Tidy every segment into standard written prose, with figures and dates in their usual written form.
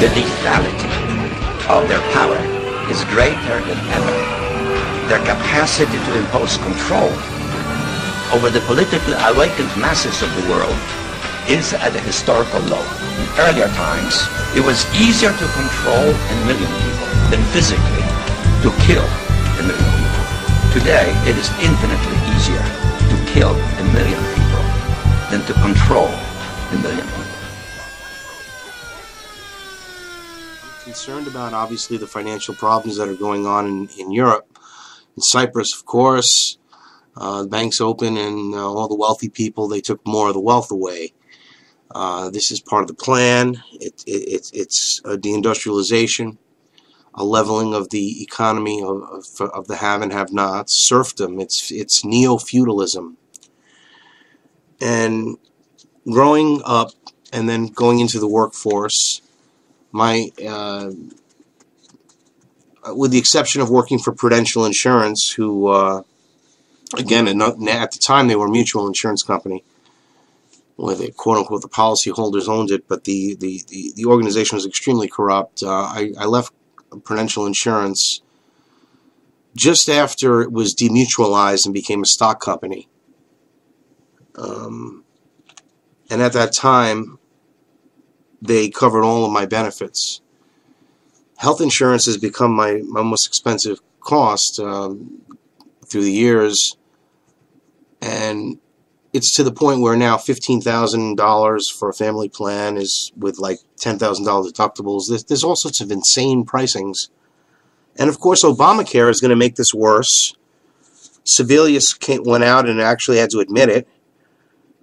The lethality of their power is greater than ever. Their capacity to impose control over the politically awakened masses of the world is at a historical low. In earlier times, it was easier to control a million people than physically to kill a million people. Today, it is infinitely easier to kill a million people than to control a million people. Concerned about, obviously, the financial problems that are going on in Europe. In Cyprus, of course, the banks open and all the wealthy people, they took more of the wealth away. This is part of the plan. It's a deindustrialization, a leveling of the economy of the have and have-nots, serfdom. It's neo-feudalism. And growing up and then going into the workforce, with the exception of working for Prudential Insurance, who, again, at the time they were a mutual insurance company, where they, quote-unquote, the policyholders owned it, but the organization was extremely corrupt. I left Prudential Insurance just after it was demutualized and became a stock company. And at that time, they covered all of my benefits. Health insurance has become my most expensive cost through the years, and it's to the point where now $15,000 for a family plan is with like $10,000 deductibles. There's all sorts of insane pricings. And of course, Obamacare is going to make this worse. Sebelius went out and actually had to admit it.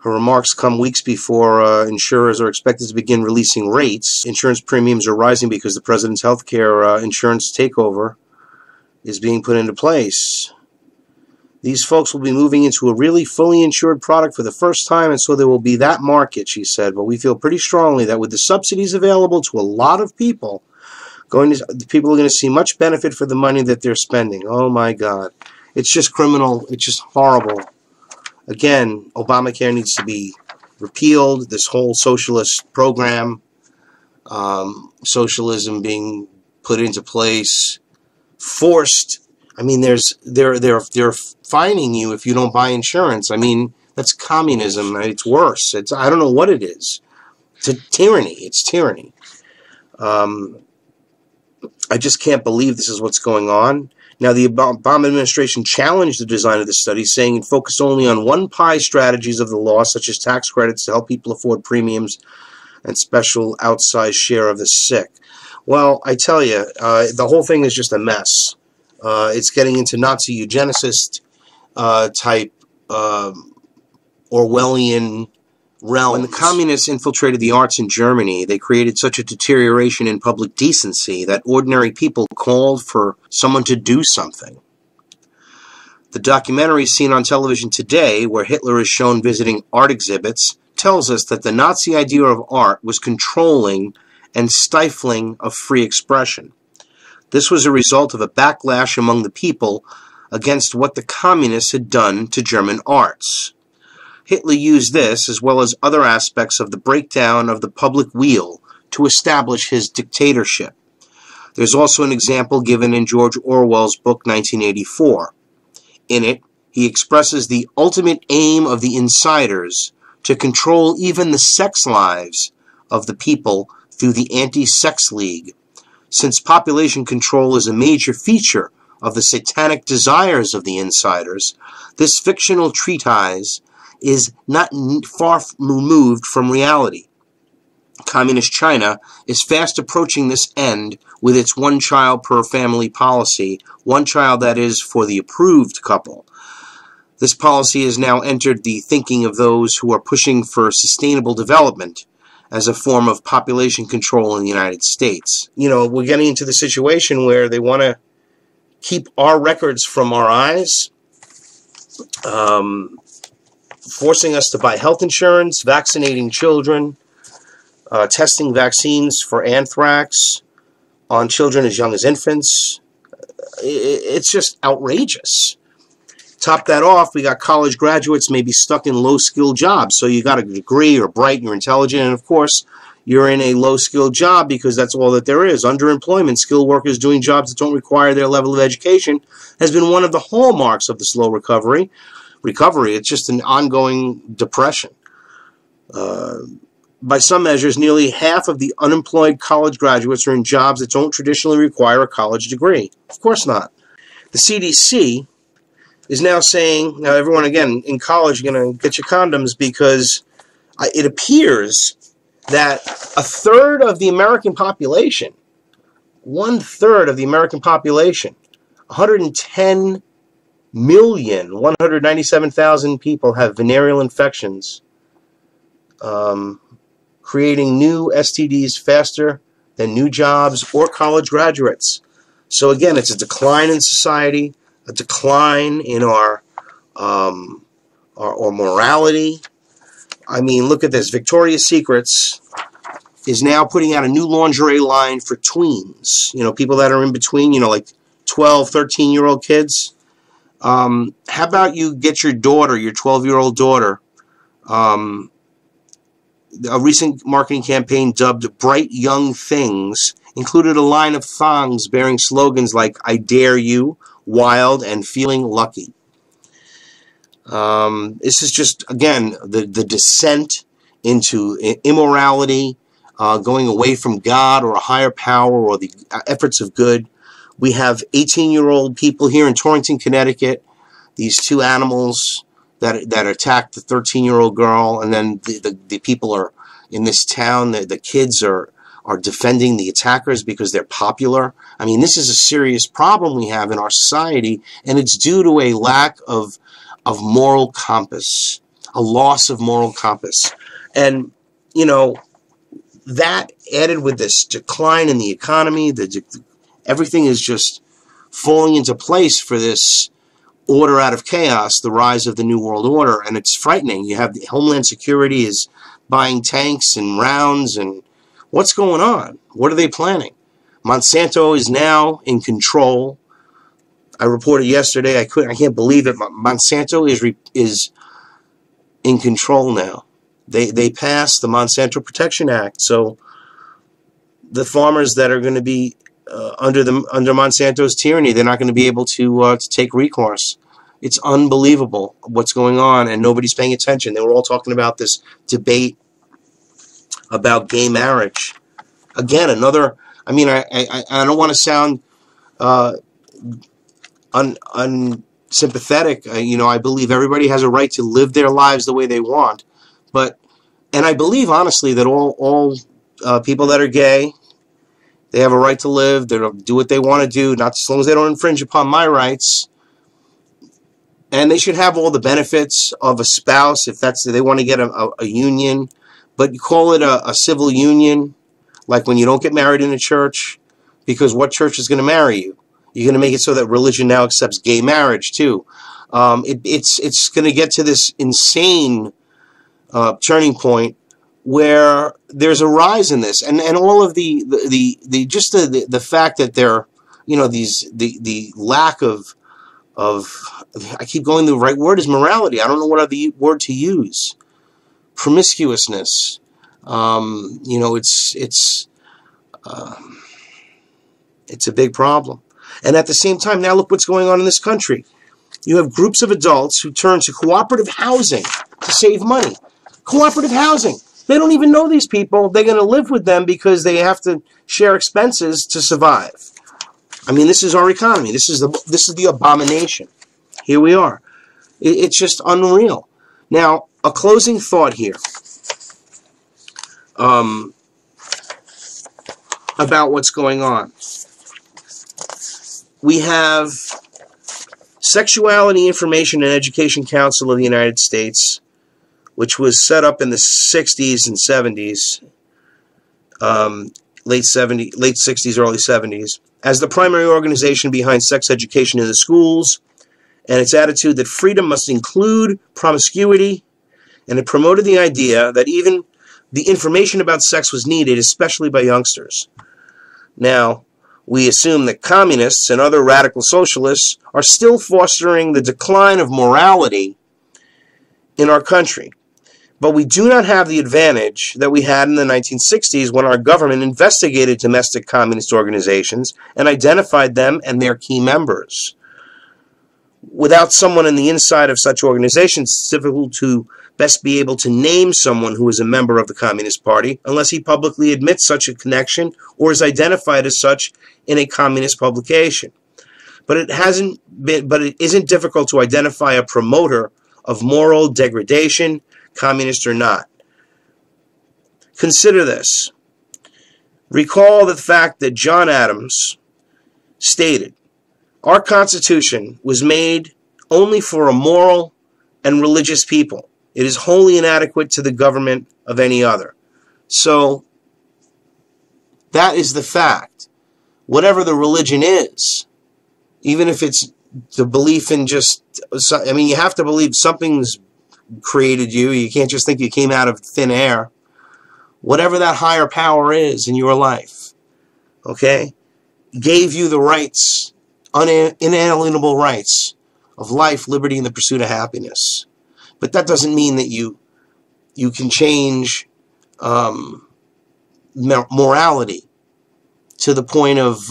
Her remarks come weeks before insurers are expected to begin releasing rates. Insurance premiums are rising because the president's health care insurance takeover is being put into place. These folks will be moving into a really fully insured product for the first time, and so there will be that market, she said. But we feel pretty strongly that with the subsidies available to a lot of people, people are going to see much benefit for the money that they're spending. Oh my God. It's just criminal. It's just horrible. Again, Obamacare needs to be repealed. This whole socialist program, socialism being put into place, forced. I mean, they're fining you if you don't buy insurance. I mean, that's communism. It's worse. I don't know what it is. It's tyranny. It's tyranny. I just can't believe this is what's going on. Now, the Obama administration challenged the design of the study, saying it focused only on one-pie strategies of the law, such as tax credits to help people afford premiums and special outsized share of the sick. Well, I tell you, the whole thing is just a mess. It's getting into Nazi eugenicist type Orwellian realm. When the communists infiltrated the arts in Germany, they created such a deterioration in public decency that ordinary people called for someone to do something. The documentary seen on television today, where Hitler is shown visiting art exhibits, tells us that the Nazi idea of art was controlling and stifling of free expression. This was a result of a backlash among the people against what the communists had done to German arts. Hitler used this, as well as other aspects of the breakdown of the public weal, to establish his dictatorship. There's also an example given in George Orwell's book 1984. In it, he expresses the ultimate aim of the insiders to control even the sex lives of the people through the Anti-Sex League. Since population control is a major feature of the satanic desires of the insiders, this fictional treatise is not far removed from reality. Communist China is fast approaching this end with its one-child-per-family policy, one child, that is, for the approved couple. This policy has now entered the thinking of those who are pushing for sustainable development as a form of population control in the United States. You know, we're getting into the situation where they want to keep our records from our eyes, forcing us to buy health insurance, vaccinating children, testing vaccines for anthrax on children as young as infants. It's just outrageous. Top that off, we got college graduates maybe stuck in low-skill jobs. So you got a degree, you're bright, you're intelligent, and of course, you're in a low-skilled job because that's all that there is. Underemployment, skilled workers doing jobs that don't require their level of education, has been one of the hallmarks of the slow recovery. It's just an ongoing depression. By some measures, nearly half of the unemployed college graduates are in jobs that don't traditionally require a college degree. Of course not. The CDC is now saying, now everyone, again, in college, you're going to get your condoms, because it appears that a third of the American population, 1/3 of the American population, 110,197,000 people have venereal infections, creating new STDs faster than new jobs or college graduates. So again, it's a decline in society, a decline in our morality. I mean, look at this. Victoria's Secrets is now putting out a new lingerie line for tweens. You know, people that are in between, you know, like 12, 13-year-old kids. How about you get your daughter, your 12-year-old daughter, a recent marketing campaign dubbed Bright Young Things included a line of thongs bearing slogans like "I dare you," "Wild," and "Feeling lucky." This is just, again, the descent into immorality, going away from God or a higher power or the efforts of good. We have 18-year-old people here in Torrington, Connecticut, these two animals that attacked the 13-year-old girl, and then the people are in this town, the kids are defending the attackers because they're popular. I mean, this is a serious problem we have in our society, and it's due to a lack of moral compass, a loss of moral compass. And, you know, that added with this decline in the economy, everything is just falling into place for this order out of chaos, the rise of the New World Order, and it's frightening. You have the Homeland Security is buying tanks and rounds, and what's going on? What are they planning? Monsanto is now in control. I reported yesterday, I can't believe it, Monsanto is in control now. They passed the Monsanto Protection Act, so the farmers that are going to be under Monsanto's tyranny, they're not going to be able to take recourse. It's unbelievable what's going on, and nobody's paying attention. They were all talking about this debate about gay marriage. Again, another. I mean, I don't want to sound unsympathetic. You know, I believe everybody has a right to live their lives the way they want, and I believe honestly that all people that are gay, they have a right to live. They do what they want to do, not as long as they don't infringe upon my rights. And they should have all the benefits of a spouse if they want to get a union. But you call it a civil union, like when you don't get married in a church, because what church is going to marry you? You're going to make it so that religion now accepts gay marriage too. It's going to get to this insane turning point where there's a rise in this, and all of the fact that there, you know, the lack of I keep going, the right word is morality. I don't know what other word to use. Promiscuousness. You know, it's a big problem. And at the same time, now look what's going on in this country. You have groups of adults who turn to cooperative housing to save money. Cooperative housing. They don't even know these people. They're going to live with them because they have to share expenses to survive. I mean, this is our economy. This is the abomination. Here we are. It's just unreal. Now, a closing thought here about what's going on. We have Sexuality Information and Education Council of the United States, which was set up in the 60s and 70s, late 60s, early 70s, as the primary organization behind sex education in the schools, and its attitude that freedom must include promiscuity, and it promoted the idea that even the information about sex was needed, especially by youngsters. Now, we assume that communists and other radical socialists are still fostering the decline of morality in our country. But we do not have the advantage that we had in the 1960s when our government investigated domestic communist organizations and identified them and their key members. Without someone in the inside of such organizations, it's difficult to best be able to name someone who is a member of the Communist Party unless he publicly admits such a connection or is identified as such in a communist publication. But it isn't difficult to identify a promoter of moral degradation, communist or not. Consider this. Recall the fact that John Adams stated, "Our Constitution was made only for a moral and religious people. It is wholly inadequate to the government of any other." So, that is the fact. Whatever the religion is, even if it's the belief in just, I mean, you have to believe something's created you. You can't just think you came out of thin air. Whatever that higher power is in your life, okay, gave you the rights, inalienable rights of life, liberty, and the pursuit of happiness. But that doesn't mean that you can change morality to the point of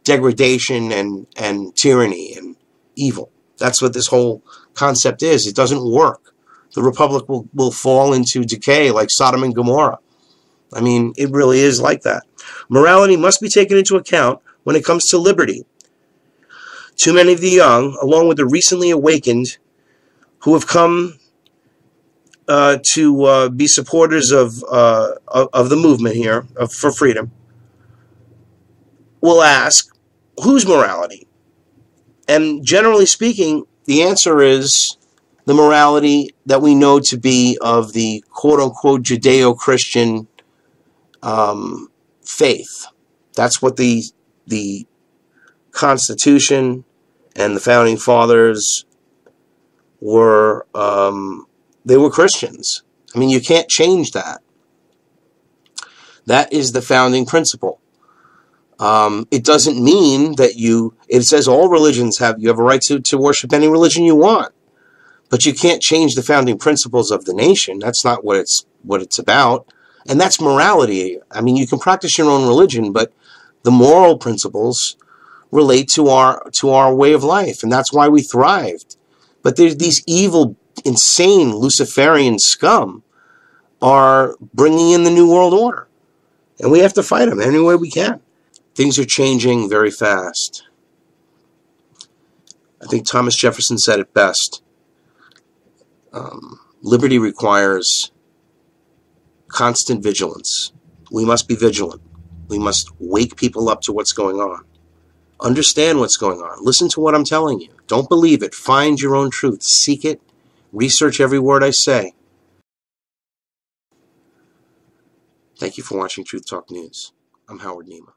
degradation and tyranny and evil. That's what this whole concept is. It doesn't work. The Republic will fall into decay like Sodom and Gomorrah. I mean, it really is like that. Morality must be taken into account when it comes to liberty. Too many of the young, along with the recently awakened, who have come to be supporters of the movement here for freedom, will ask, whose morality? And generally speaking, the answer is the morality that we know to be of the quote-unquote Judeo-Christian faith. That's what the Constitution and the Founding Fathers were. They were Christians. I mean, you can't change that. That is the founding principle. It doesn't mean that it says all religions you have a right to worship any religion you want. But you can't change the founding principles of the nation. That's not what it's about. And that's morality. I mean, you can practice your own religion, but the moral principles relate to our way of life, and that's why we thrived. But there's these evil, insane Luciferian scum are bringing in the New World Order, and we have to fight them any way we can. Things are changing very fast. I think Thomas Jefferson said it best. Liberty requires constant vigilance. We must be vigilant. We must wake people up to what's going on. Understand what's going on. Listen to what I'm telling you. Don't believe it. Find your own truth. Seek it. Research every word I say. Thank you for watching Truth Talk News. I'm Howard Nima.